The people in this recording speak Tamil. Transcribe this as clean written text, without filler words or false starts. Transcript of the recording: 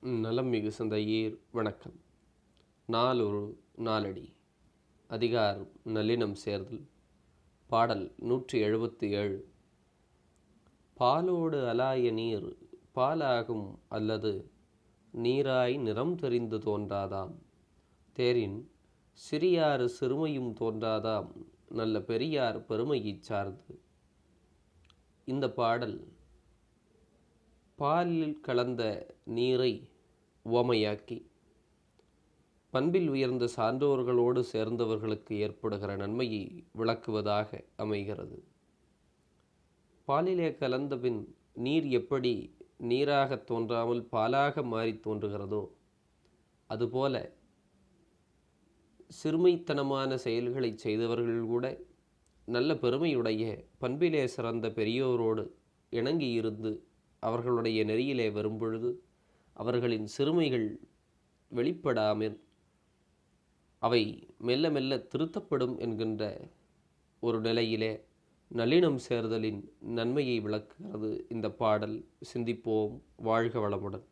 நலம் மிகு சிந்தையீர் வணக்கம். நாளொரு நாளடி. அதிகாரம் நல்லினம் சேர்தல். பாடல் 177. பாலோடு அலாய நீர் பாலாகும் அல்லது நீராய் நிறம் தெரிந்து தோன்றாதாம். தேரின் சிறியாறு சிறுமையும் தோன்றாதாம், நல்ல பெரியார் பெருமையைச் சார்ந்து. இந்த பாடல் பாலில் கலந்த நீரை உவமையாக்கி பண்பில் உயர்ந்த சான்றோர்களோடு சேர்ந்தவர்களுக்கு ஏற்படுகிற நன்மையை விளக்குவதாக அமைகிறது. பாலிலே கலந்த பின் நீர் எப்படி நீராக தோன்றாமல் பாலாக மாறி தோன்றுகிறதோ, அதுபோல சிறுமைத்தனமான செயல்களை செய்தவர்கள் கூட நல்ல பெருமையுடைய பண்பிலே சிறந்த பெரியோரோடு இணங்கியிருந்து அவர்களுடைய நெறியிலே வரும்பொழுது அவர்களின் சிறுமைகள் வெளிப்படாமல் அவை மெல்ல மெல்ல திருத்தப்படும் என்கின்ற ஒரு நிலையிலே நல்லினம் சேர்தலின் நன்மையை விளக்குகிறது இந்த பாடல். சிந்திப்போம். வாழ்க வளமுடன்.